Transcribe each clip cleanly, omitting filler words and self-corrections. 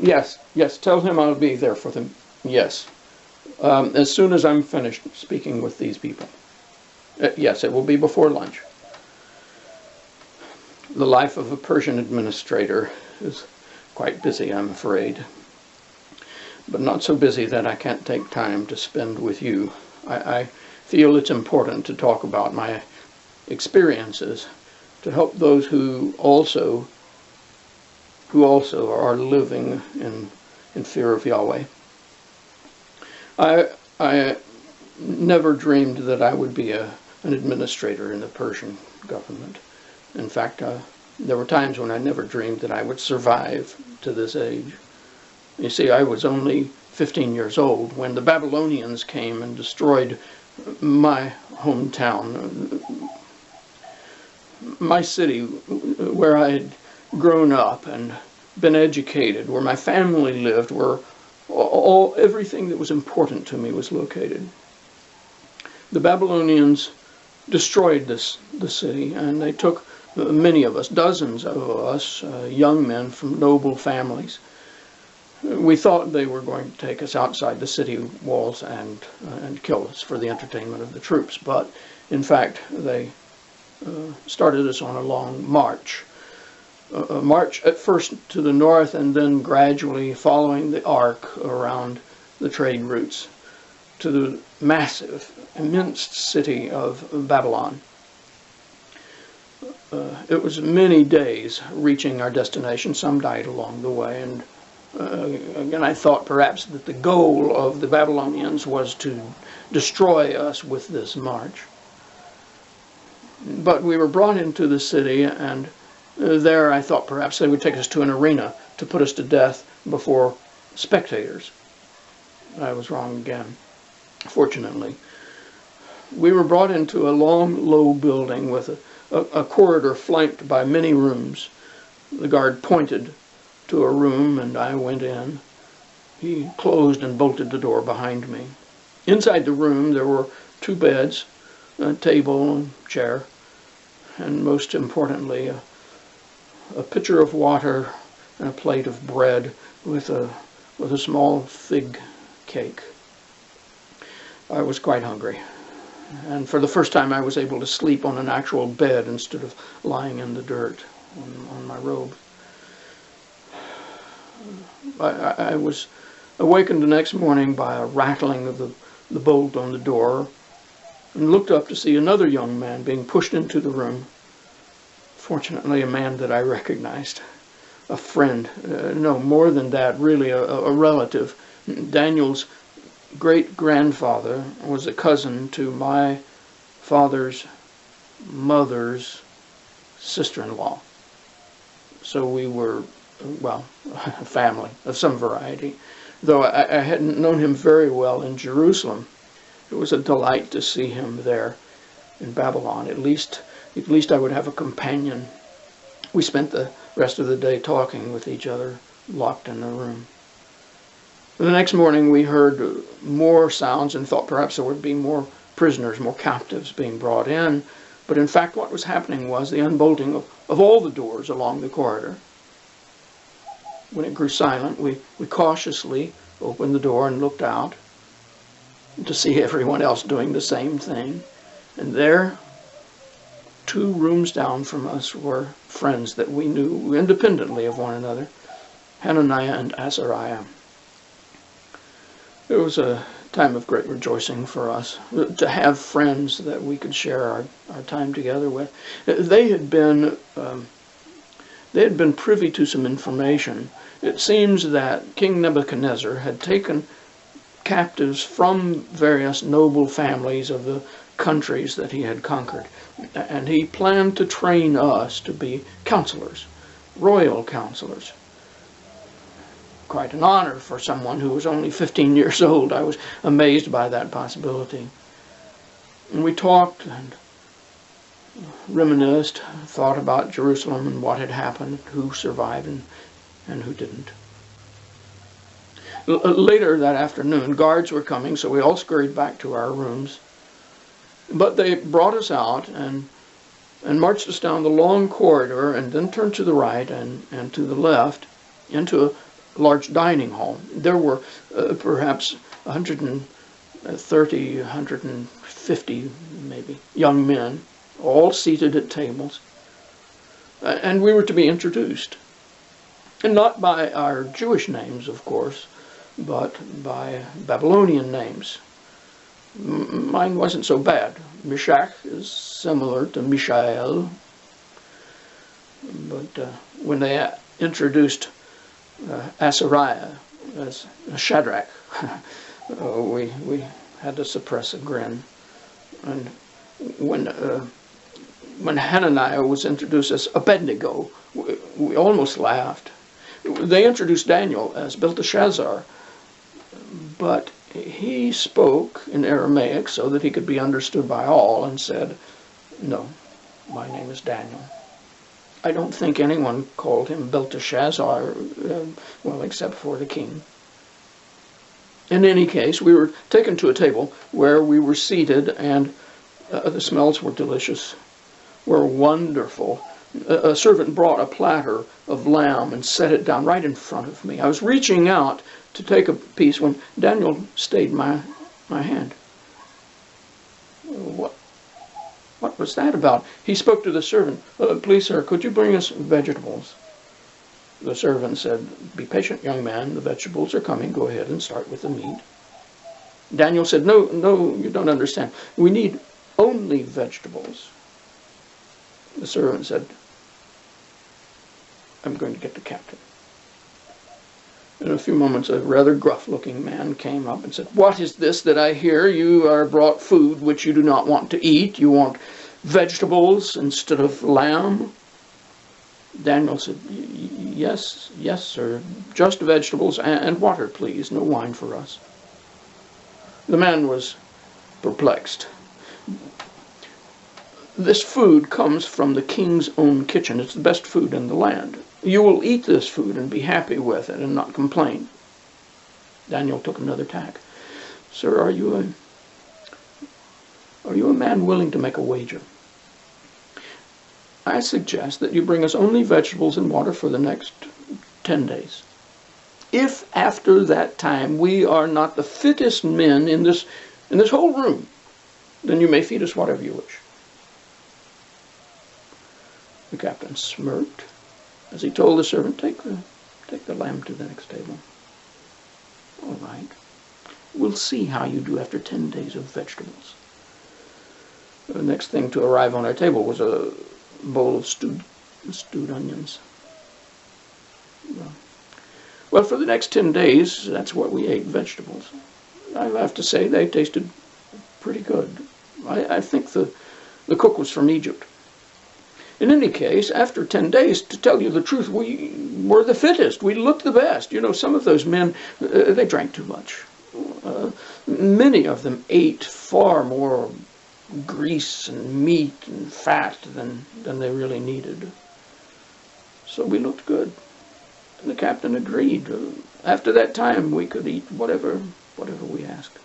Yes, yes, tell him I'll be there for them. Yes. As soon as I'm finished speaking with these people. Yes, it will be before lunch. The life of a Persian administrator is quite busy, I'm afraid. But not so busy that I can't take time to spend with you. I feel it's important to talk about my experiences to help those who also are living in fear of Yahweh. I never dreamed that I would be an administrator in the Persian government. In fact, there were times when I never dreamed that I would survive to this age. You see, I was only 15 years old when the Babylonians came and destroyed my hometown, my city where I had grown up and been educated, where my family lived, where everything that was important to me was located. The Babylonians destroyed the city, and they took many of us, dozens of us, young men from noble families. We thought they were going to take us outside the city walls and kill us for the entertainment of the troops, but in fact they started us on a long march. A march at first to the north and then gradually following the arc around the trade routes to the massive, immense city of Babylon. It was many days reaching our destination. Some died along the way, and again I thought perhaps that the goal of the Babylonians was to destroy us with this march. But we were brought into the city, and there I thought perhaps they would take us to an arena to put us to death before spectators. I was wrong again, fortunately. We were brought into a long, low building with a corridor flanked by many rooms. The guard pointed to a room, and I went in. He closed and bolted the door behind me. Inside the room there were 2 beds, a table and chair, and most importantly a pitcher of water and a plate of bread with a small fig cake. I was quite hungry, and for the first time I was able to sleep on an actual bed instead of lying in the dirt on my robe. I was awakened the next morning by a rattling of the bolt on the door, and looked up to see another young man being pushed into the room. Fortunately, a man that I recognized, a friend, no, more than that, really a relative. Daniel's great-grandfather was a cousin to my father's mother's sister-in-law. So we were, well, a family of some variety. Though I hadn't known him very well in Jerusalem, it was a delight to see him there in Babylon. At least I would have a companion. We spent the rest of the day talking with each other, locked in the room. The next morning we heard more sounds and thought perhaps there would be more prisoners, more captives being brought in. But in fact what was happening was the unbolting of all the doors along the corridor. When it grew silent, we cautiously opened the door and looked out to see everyone else doing the same thing. And there, 2 rooms down from us, were friends that we knew independently of one another, Hananiah and Azariah. It was a time of great rejoicing for us to have friends that we could share our time together with. They had been privy to some information. It seems that King Nebuchadnezzar had taken captives from various noble families of the countries that he had conquered, and he planned to train us to be counselors, royal counselors. Quite an honor for someone who was only 15 years old. I was amazed by that possibility. And we talked and reminisced, thought about Jerusalem and what had happened, who survived and who didn't. Later that afternoon, guards were coming, so we all scurried back to our rooms. But they brought us out and marched us down the long corridor and then turned to the right and to the left into large dining hall. There were perhaps 130, 150 maybe young men, all seated at tables, and we were to be introduced. And not by our Jewish names, of course, but by Babylonian names. Mine wasn't so bad. Mishael is similar to Mishael, but when they introduced Azariah as Shadrach, we had to suppress a grin. And when Hananiah was introduced as Abednego, we almost laughed. They introduced Daniel as Belteshazzar, but he spoke in Aramaic so that he could be understood by all and said, "No, my name is Daniel." I don't think anyone called him Belteshazzar, well, except for the king. In any case, we were taken to a table where we were seated, and the smells were delicious, were wonderful. A servant brought a platter of lamb and set it down right in front of me. I was reaching out to take a piece when Daniel stayed my hand. What was that about? He spoke to the servant. "Please, sir, could you bring us vegetables?" The servant said, "Be patient, young man. The vegetables are coming. Go ahead and start with the meat." Daniel said, No, you don't understand. We need only vegetables." The servant said, "I'm going to get the captain." In a few moments, a rather gruff-looking man came up and said, "What is this that I hear? You are brought food which you do not want to eat. You want vegetables instead of lamb?" Daniel said, Yes, sir. Just vegetables and water, please. No wine for us." The man was perplexed. This food comes from the king's own kitchen. It's the best food in the land. You will eat this food and be happy with it and not complain. Daniel took another tack. "Sir, are you a man willing to make a wager? I suggest that you bring us only vegetables and water for the next 10 days. If after that time we are not the fittest men in this whole room, then you may feed us whatever you wish." The captain smirked as he told the servant, take the lamb to the next table." "All right. We'll see how you do after 10 days of vegetables." The next thing to arrive on our table was a bowl of stewed onions. Well, for the next 10 days, that's what we ate, vegetables. I have to say they tasted pretty good. I think the cook was from Egypt. In any case, after 10 days, to tell you the truth, we were the fittest. We looked the best. You know, some of those men, they drank too much. Many of them ate far more grease and meat and fat than they really needed. So we looked good. And the captain agreed. After that time, we could eat whatever we asked.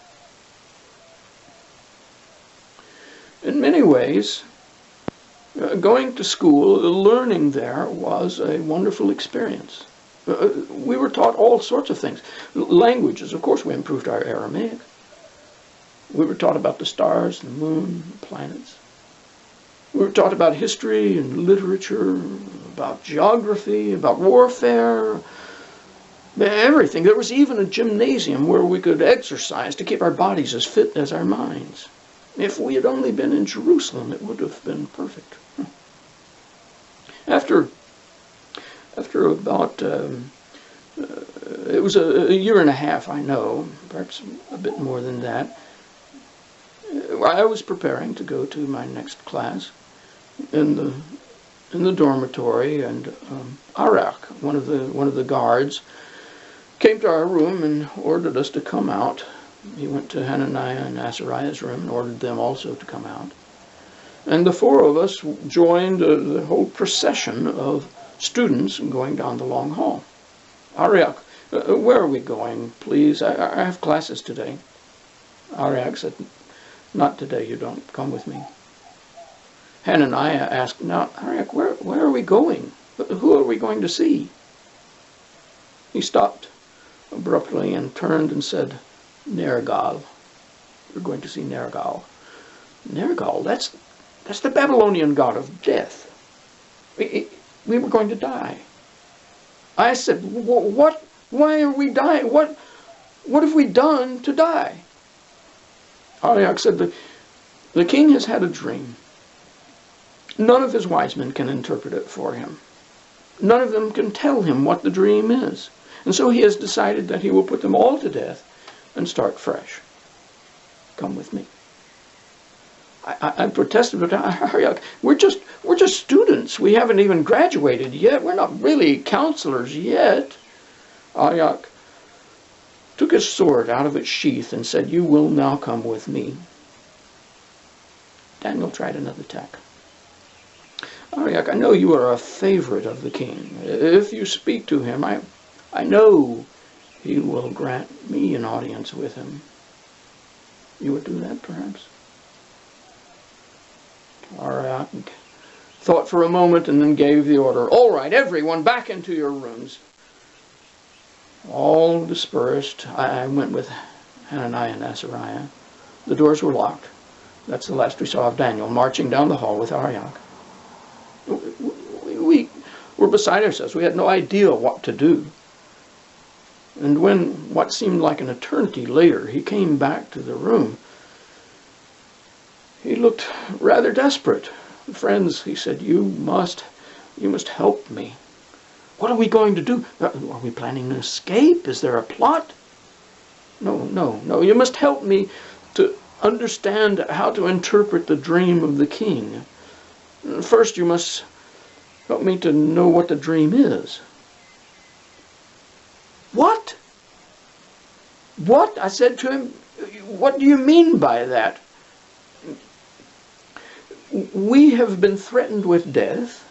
In many ways, going to school, learning there was a wonderful experience. We were taught all sorts of things. Languages, of course, we improved our Aramaic. We were taught about the stars, the moon, the planets. We were taught about history and literature, about geography, about warfare, everything. There was even a gymnasium where we could exercise to keep our bodies as fit as our minds. If we had only been in Jerusalem, it would have been perfect. After about, it was a year and a half, I know, perhaps a bit more than that, I was preparing to go to my next class in the dormitory, and Arak, one of the guards, came to our room and ordered us to come out. He went to Hananiah and Azariah's room and ordered them also to come out. And the four of us joined the whole procession of students going down the long hall. "Arak, where are we going, please? I have classes today." Arak said, "Not today, you don't. Come with me." Hananiah asked, "Now, Arak, where are we going? Who are we going to see?" He stopped abruptly and turned and said, Nergal. You're going to see Nergal. Nergal, that's the Babylonian god of death. We were going to die. I said, what? Why are we dying? What have we done to die? Arioch said, the king has had a dream. None of his wise men can interpret it for him. None of them can tell him what the dream is. And so he has decided that he will put them all to death and start fresh. Come with me. I protested, but Arioch, we're just students. We haven't even graduated yet. We're not really counselors yet. Arioch took his sword out of its sheath and said, you will now come with me. Daniel tried another tack. Arioch, I know you are a favorite of the king. If you speak to him, I know he will grant me an audience with him. You would do that, perhaps? Arioch thought for a moment and then gave the order, all right, everyone back into your rooms. All dispersed. I went with Hananiah and Azariah. The doors were locked. That's the last we saw of Daniel marching down the hall with Arioch. We were beside ourselves. We had no idea what to do. And when, what seemed like an eternity later, he came back to the room, he looked rather desperate. Friends, he said, you must help me. What are we going to do? Are we planning an escape? Is there a plot? No. You must help me to understand how to interpret the dream of the king. First, you must help me to know what the dream is. What? What? I said to him, what do you mean by that? We have been threatened with death.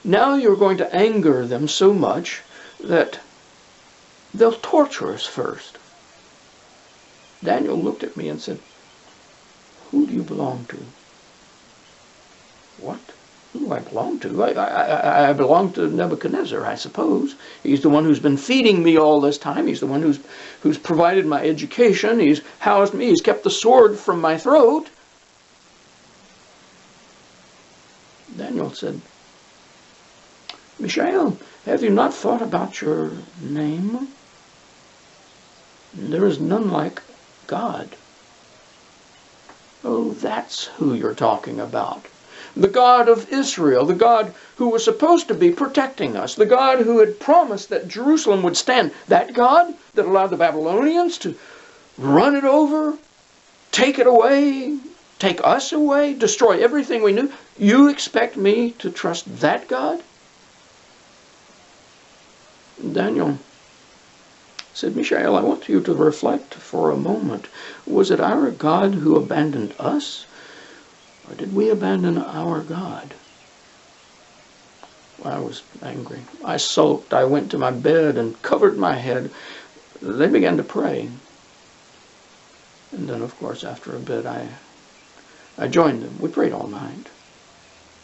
Now you're going to anger them so much that they'll torture us first. Daniel looked at me and said, who do you belong to? What? Who do I belong to? I belong to Nebuchadnezzar, I suppose. He's the one who's been feeding me all this time. He's the one who's provided my education. He's housed me. He's kept the sword from my throat. Daniel said, Mishael, have you not thought about your name? There is none like God. Oh, that's who you're talking about. The God of Israel, the God who was supposed to be protecting us, the God who had promised that Jerusalem would stand, that God that allowed the Babylonians to run it over, take it away, take us away, destroy everything we knew. You expect me to trust that God? Daniel said, Mishael, I want you to reflect for a moment. Was it our God who abandoned us? Or did we abandon our God? Well, I was angry. I sulked. I went to my bed and covered my head. They began to pray. And then, of course, after a bit, I joined them. We prayed all night.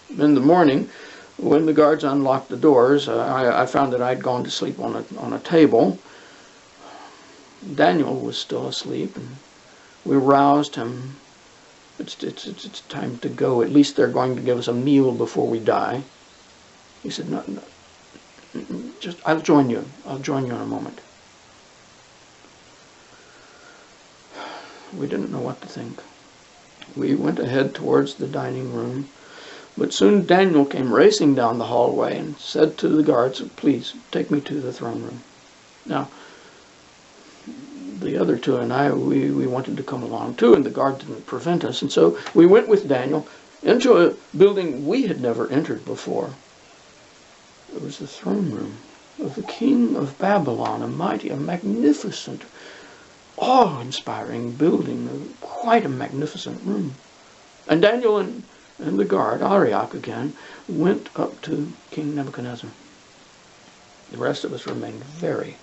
In the morning, when the guards unlocked the doors, I found that I'd gone to sleep on a table. Daniel was still asleep, and we roused him. It's time to go. At least they're going to give us a meal before we die. He said, no, just, I'll join you. I'll join you in a moment. We didn't know what to think. We went ahead towards the dining room, but soon Daniel came racing down the hallway and said to the guards, please, take me to the throne room. Now, the other two and I, we wanted to come along too, and the guard didn't prevent us. And so we went with Daniel into a building we had never entered before. It was the throne room of the king of Babylon, a magnificent, awe-inspiring building, quite a magnificent room. And Daniel and the guard, Arioch again, went up to King Nebuchadnezzar. The rest of us remained very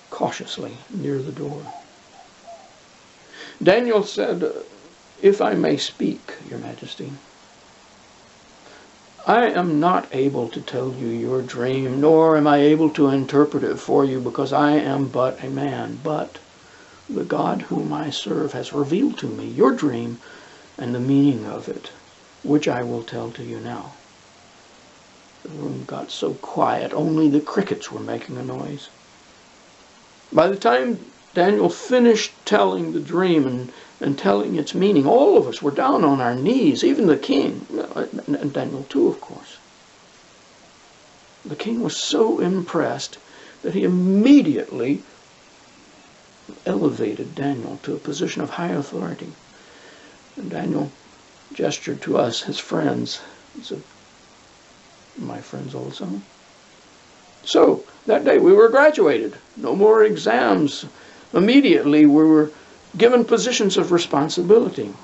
cautiously near the door. Daniel said, if I may speak, Your Majesty, I am not able to tell you your dream, nor am I able to interpret it for you, because I am but a man. But the God whom I serve has revealed to me your dream and the meaning of it, which I will tell to you now." The room got so quiet, only the crickets were making a noise. By the time Daniel finished telling the dream and telling its meaning, all of us were down on our knees, even the king, and Daniel too, of course. The king was so impressed that he immediately elevated Daniel to a position of high authority. And Daniel gestured to us, his friends. He said, "My friends also." So that day we were graduated. No more exams. Immediately we were given positions of responsibility.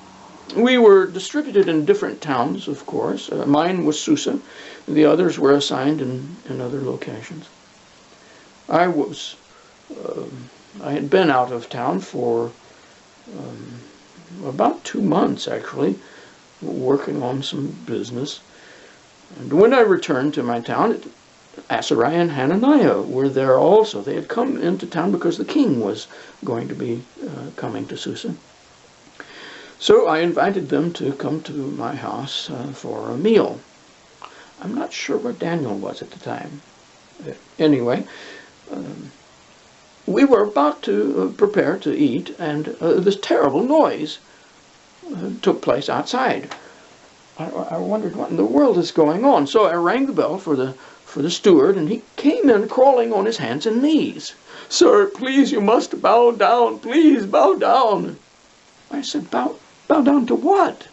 We were distributed in different towns, of course. Mine was Susa. The others were assigned in other locations. I had been out of town for about 2 months, actually, working on some business. And when I returned to my town, Azariah and Hananiah were there also. They had come into town because the king was going to be coming to Susa. So I invited them to come to my house for a meal. I'm not sure where Daniel was at the time. Anyway, we were about to prepare to eat, and this terrible noise took place outside. I wondered what in the world is going on. So I rang the bell for the steward, and he came in crawling on his hands and knees. "Sir, please, you must bow down. Please, bow down." I said, Bow down to what?"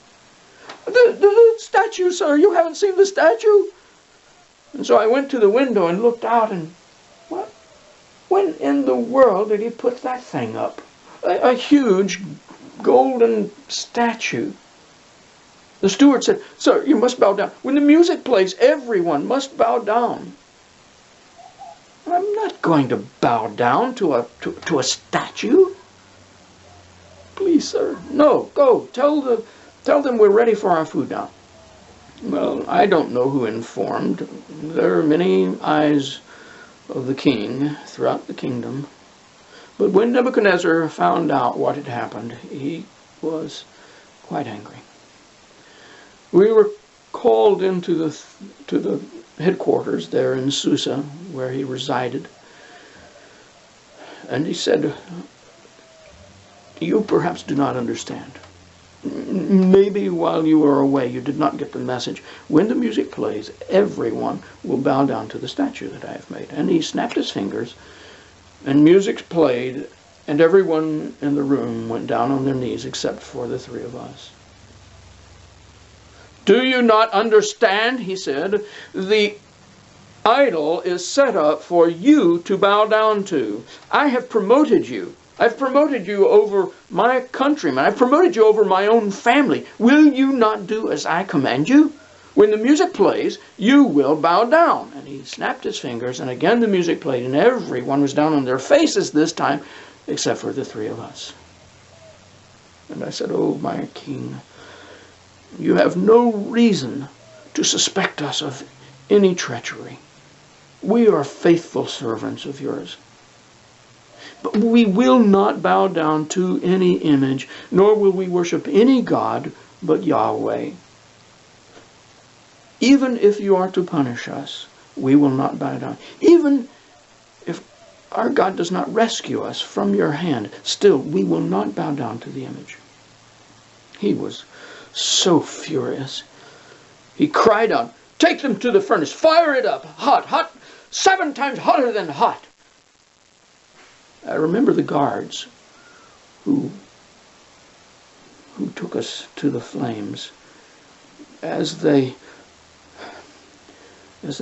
The statue, sir. You haven't seen the statue?" And so I went to the window and looked out, and what? When in the world did he put that thing up? A huge golden statue. The steward said, "Sir, you must bow down. When the music plays, everyone must bow down." "I'm not going to bow down to a statue." "Please, sir." "No, go. Tell them we're ready for our food now." Well, I don't know who informed. There are many eyes of the king throughout the kingdom. But when Nebuchadnezzar found out what had happened, he was quite angry. We were called into the headquarters there in Susa, where he resided. And he said, "You perhaps do not understand. Maybe while you were away you did not get the message. When the music plays, everyone will bow down to the statue that I have made." And he snapped his fingers, and music played, and everyone in the room went down on their knees except for the three of us. "Do you not understand?" he said. "The idol is set up for you to bow down to. I have promoted you. I've promoted you over my countrymen. I've promoted you over my own family. Will you not do as I command you? When the music plays, you will bow down." And he snapped his fingers, and again the music played, and everyone was down on their faces this time, except for the three of us. And I said, "Oh, my king, you have no reason to suspect us of any treachery. We are faithful servants of yours. But we will not bow down to any image, nor will we worship any god but Yahweh. Even if you are to punish us, we will not bow down. Even if our God does not rescue us from your hand, still we will not bow down to the image." He was so furious. He cried out, "Take them to the furnace, fire it up, hot, 7 times hotter than hot." I remember the guards who took us to the flames. As they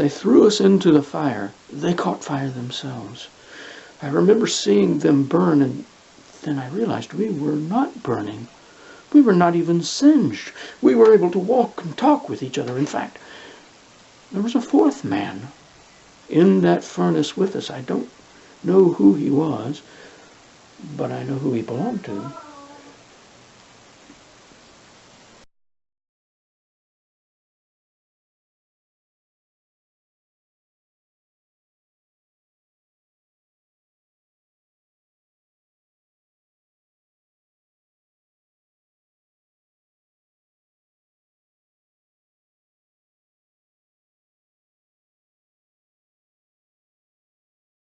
threw us into the fire, they caught fire themselves. I remember seeing them burn, and then I realized we were not burning. We were not even singed. We were able to walk and talk with each other. In fact, there was a 4th man in that furnace with us. I don't know who he was, but I know who he belonged to.